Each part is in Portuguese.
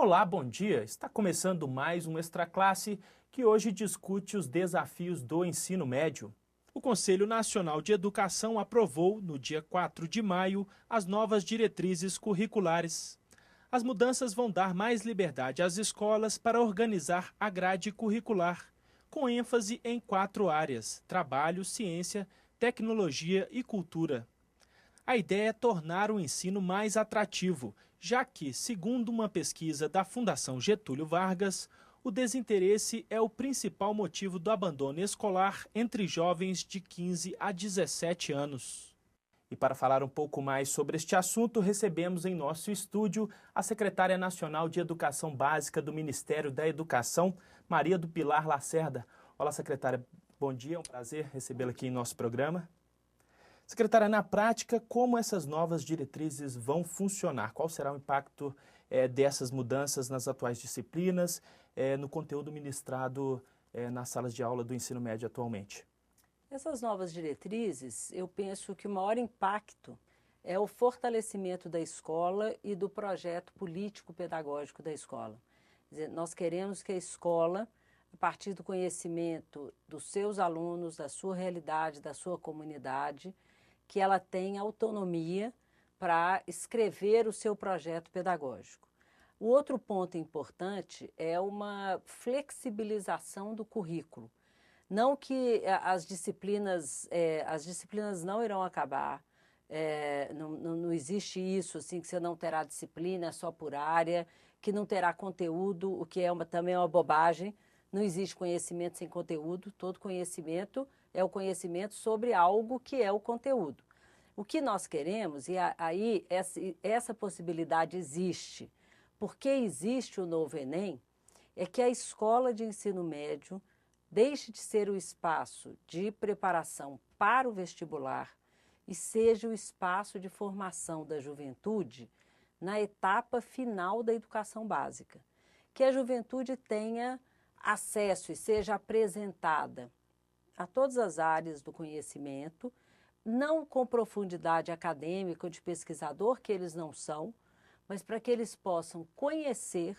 Olá, bom dia! Está começando mais um Extra Classe que hoje discute os desafios do ensino médio. O Conselho Nacional de Educação aprovou, no dia 4 de maio, as novas diretrizes curriculares. As mudanças vão dar mais liberdade às escolas para organizar a grade curricular, com ênfase em 4 áreas: trabalho, ciência, tecnologia e cultura. A ideia é tornar o ensino mais atrativo, já que, segundo uma pesquisa da Fundação Getúlio Vargas, o desinteresse é o principal motivo do abandono escolar entre jovens de 15 a 17 anos. E para falar um pouco mais sobre este assunto, recebemos em nosso estúdio a secretária nacional de Educação Básica do Ministério da Educação, Maria do Pilar Lacerda. Olá, secretária, bom dia, é um prazer recebê-la aqui em nosso programa. Secretária, na prática, como essas novas diretrizes vão funcionar? Qual será o impacto dessas mudanças nas atuais disciplinas, no conteúdo ministrado nas salas de aula do ensino médio atualmente? Essas novas diretrizes, eu penso que o maior impacto é o fortalecimento da escola e do projeto político-pedagógico da escola. Quer dizer, nós queremos que a escola, a partir do conhecimento dos seus alunos, da sua realidade, da sua comunidade, que ela tenha autonomia para escrever o seu projeto pedagógico. O outro ponto importante é uma flexibilização do currículo. Não que as disciplinas não irão acabar, não existe isso, assim, que você não terá disciplina só por área, que não terá conteúdo, o que também é uma bobagem. Não existe conhecimento sem conteúdo, todo conhecimento é o conhecimento sobre algo que é o conteúdo. O que nós queremos, e aí essa possibilidade existe, porque existe o novo Enem, é que a escola de ensino médio deixe de ser o espaço de preparação para o vestibular e seja o espaço de formação da juventude na etapa final da educação básica. Que a juventude tenha acesso e seja apresentada a todas as áreas do conhecimento, não com profundidade acadêmica ou de pesquisador, que eles não são, mas para que eles possam conhecer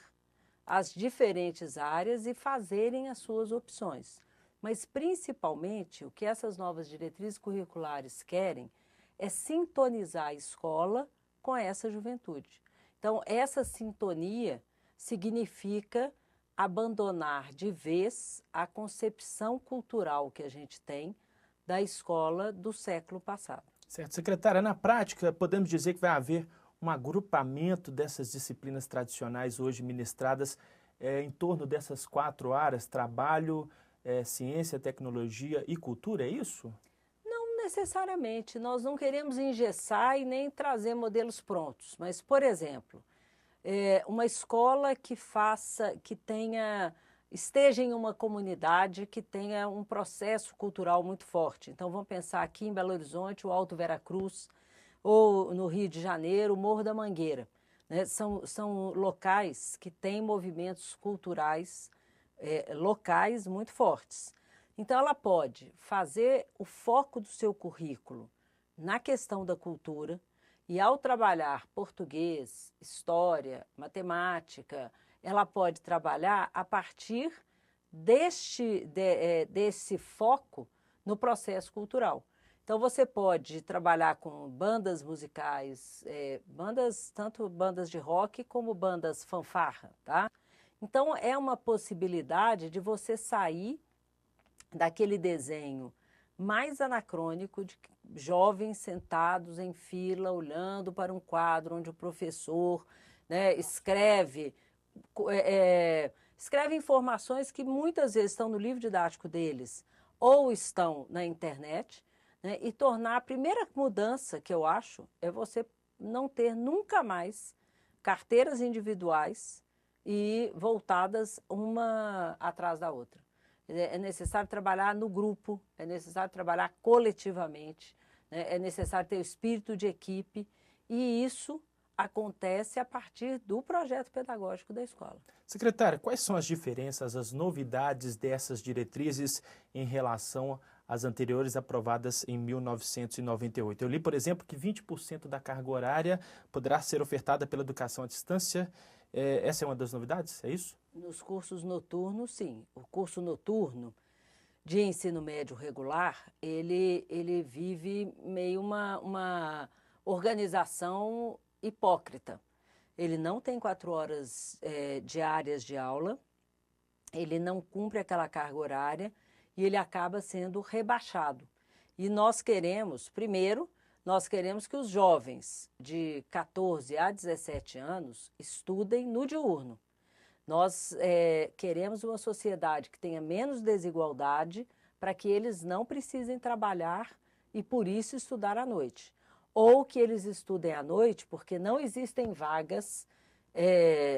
as diferentes áreas e fazerem as suas opções. Mas, principalmente, o que essas novas diretrizes curriculares querem é sintonizar a escola com essa juventude. Então, essa sintonia significa abandonar de vez a concepção cultural que a gente tem da escola do século passado. Certo. Secretária, na prática, podemos dizer que vai haver um agrupamento dessas disciplinas tradicionais hoje ministradas em torno dessas 4 áreas: trabalho, ciência, tecnologia e cultura, é isso? Não necessariamente. Nós não queremos engessar e nem trazer modelos prontos. Mas, por exemplo, uma escola que esteja em uma comunidade que tenha um processo cultural muito forte. Então, vamos pensar aqui em Belo Horizonte, o Alto Veracruz, ou no Rio de Janeiro, o Morro da Mangueira. Né? São locais que têm movimentos culturais locais muito fortes. Então, ela pode fazer o foco do seu currículo na questão da cultura e, ao trabalhar português, história, matemática, ela pode trabalhar a partir desse foco no processo cultural. Então, você pode trabalhar com bandas musicais, tanto bandas de rock como bandas fanfarra, tá? Então, é uma possibilidade de você sair daquele desenho mais anacrônico de jovens sentados em fila, olhando para um quadro onde o professor, né, escreve informações que muitas vezes estão no livro didático deles ou estão na internet, né, e tornar a primeira mudança que eu acho é você não ter nunca mais carteiras individuais e voltadas uma atrás da outra. É necessário trabalhar no grupo, é necessário trabalhar coletivamente, né? É necessário ter o espírito de equipe, e isso acontece a partir do projeto pedagógico da escola. Secretária, quais são as diferenças, as novidades dessas diretrizes em relação às anteriores aprovadas em 1998? Eu li, por exemplo, que 20% da carga horária poderá ser ofertada pela educação à distância Essa é uma das novidades, é isso? Nos cursos noturnos, sim. O curso noturno de ensino médio regular, ele vive meio uma organização hipócrita. Ele não tem 4 horas diárias de aula, ele não cumpre aquela carga horária e ele acaba sendo rebaixado. E nós queremos, primeiro, nós queremos que os jovens de 14 a 17 anos estudem no diurno. Nós queremos uma sociedade que tenha menos desigualdade para que eles não precisem trabalhar e, por isso, estudar à noite. Ou que eles estudem à noite porque não existem vagas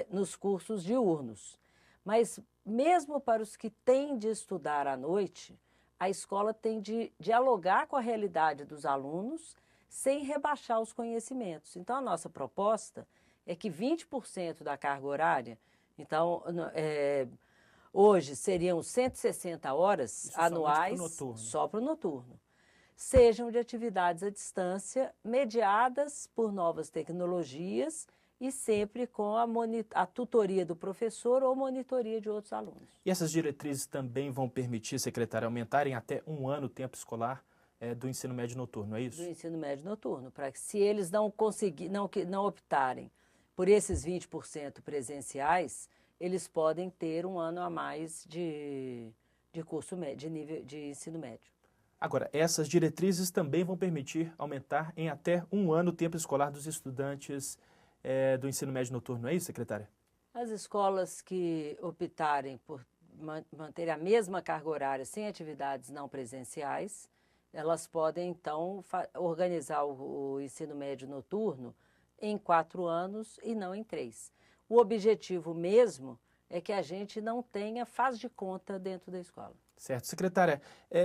nos cursos diurnos. Mas, mesmo para os que têm de estudar à noite, a escola tem de dialogar com a realidade dos alunos sem rebaixar os conhecimentos. Então, a nossa proposta é que 20% da carga horária, então, hoje seriam 160 horas anuais só para o noturno, sejam de atividades à distância, mediadas por novas tecnologias e sempre com a tutoria do professor ou monitoria de outros alunos. E essas diretrizes também vão permitir, secretária, aumentarem até 1 ano o tempo escolar do ensino médio noturno, é isso? Do ensino médio noturno, para que se eles não optarem por esses 20% presenciais, eles podem ter 1 ano a mais de curso médio, de nível de ensino médio. Agora, essas diretrizes também vão permitir aumentar em até 1 ano o tempo escolar dos estudantes do ensino médio noturno, é isso, secretária? As escolas que optarem por manter a mesma carga horária sem atividades não presenciais, elas podem, então, organizar o ensino médio noturno em 4 anos e não em 3. O objetivo mesmo é que a gente não tenha faz de conta dentro da escola. Certo. Secretária,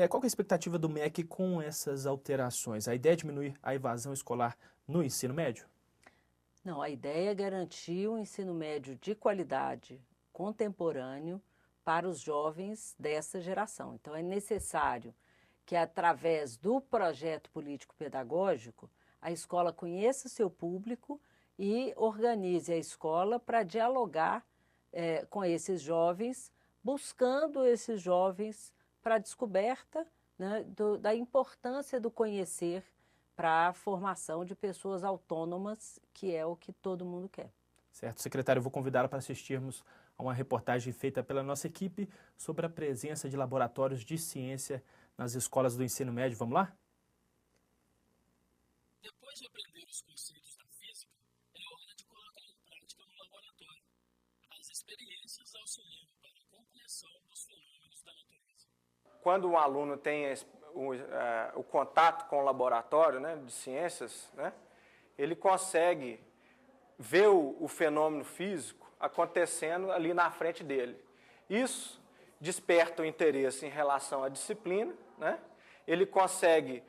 qual que é a expectativa do MEC com essas alterações? A ideia é diminuir a evasão escolar no ensino médio? Não, a ideia é garantir um ensino médio de qualidade, contemporâneo, para os jovens dessa geração. Então, é necessário que, através do projeto político-pedagógico, a escola conheça seu público e organize a escola para dialogar com esses jovens, buscando esses jovens para a descoberta, né, da importância do conhecer para a formação de pessoas autônomas, que é o que todo mundo quer. Certo. Secretário, eu vou convidá-la para assistirmos a uma reportagem feita pela nossa equipe sobre a presença de laboratórios de ciência nas escolas do ensino médio. Vamos lá? Depois de aprender os conceitos da física, é hora de colocar em prática no laboratório. As experiências auxiliam para a compreensão dos fenômenos da natureza. Quando um aluno tem o contato com o laboratório, né, de ciências, né, ele consegue ver o fenômeno físico acontecendo ali na frente dele. Isso desperta o interesse em relação à disciplina, né? Ele consegue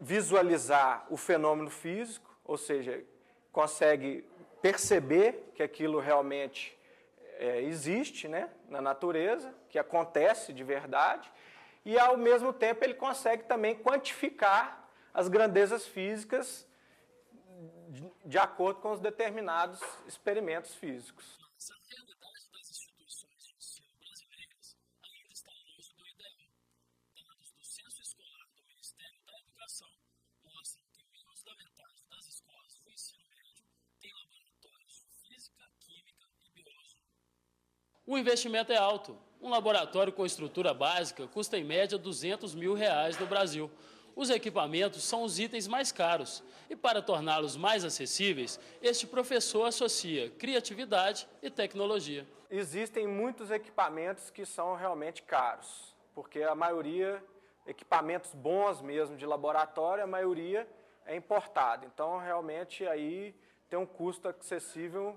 visualizar o fenômeno físico, ou seja, consegue perceber que aquilo realmente existe, né, na natureza, que acontece de verdade, e ao mesmo tempo ele consegue também quantificar as grandezas físicas de acordo com os determinados experimentos físicos. Mas a realidade das instituições de ensino brasileiras ainda está longe do ideal. Dados do Censo Escolar do Ministério da Educação mostram que menos da metade das escolas do ensino médio têm laboratórios de física, química e biologia. O investimento é alto. Um laboratório com estrutura básica custa em média R$200 mil no Brasil. Os equipamentos são os itens mais caros e, para torná-los mais acessíveis, este professor associa criatividade e tecnologia. Existem muitos equipamentos que são realmente caros, porque a maioria, equipamentos bons mesmo de laboratório, a maioria é importada. Então, realmente, aí tem um custo acessível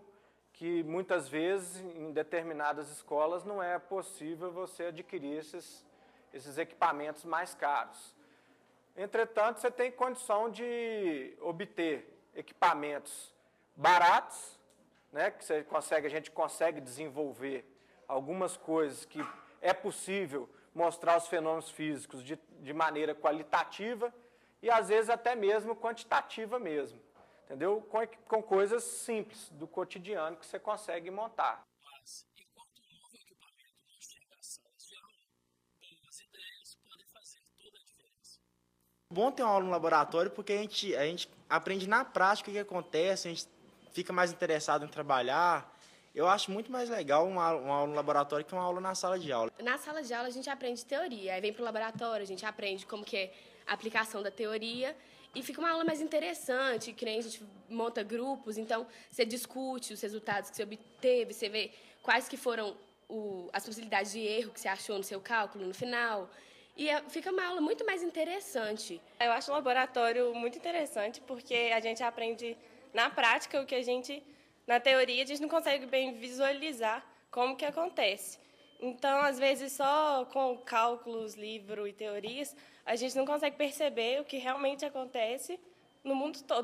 que, muitas vezes, em determinadas escolas, não é possível você adquirir esses equipamentos mais caros. Entretanto, você tem condição de obter equipamentos baratos, né, que a gente consegue desenvolver algumas coisas que é possível mostrar os fenômenos físicos de maneira qualitativa e, às vezes, até mesmo quantitativa mesmo. entendeu? Com coisas simples do cotidiano que você consegue montar. Mas, enquanto o novo equipamento não chega às salas de aula, boas ideias podem fazer toda a diferença. Bom ter uma aula no laboratório porque a gente aprende na prática o que acontece, a gente fica mais interessado em trabalhar. Eu acho muito mais legal uma aula no laboratório que uma aula na sala de aula. Na sala de aula a gente aprende teoria, aí vem para o laboratório, a gente aprende como que é a aplicação da teoria e fica uma aula mais interessante, que nem a gente monta grupos, então você discute os resultados que você obteve, você vê quais que foram as possibilidades de erro que você achou no seu cálculo no final. E fica uma aula muito mais interessante. Eu acho o laboratório muito interessante porque a gente aprende na prática o que a gente, na teoria, a gente não consegue bem visualizar como que acontece. Então, às vezes, só com cálculos, livro e teorias, a gente não consegue perceber o que realmente acontece no mundo todo.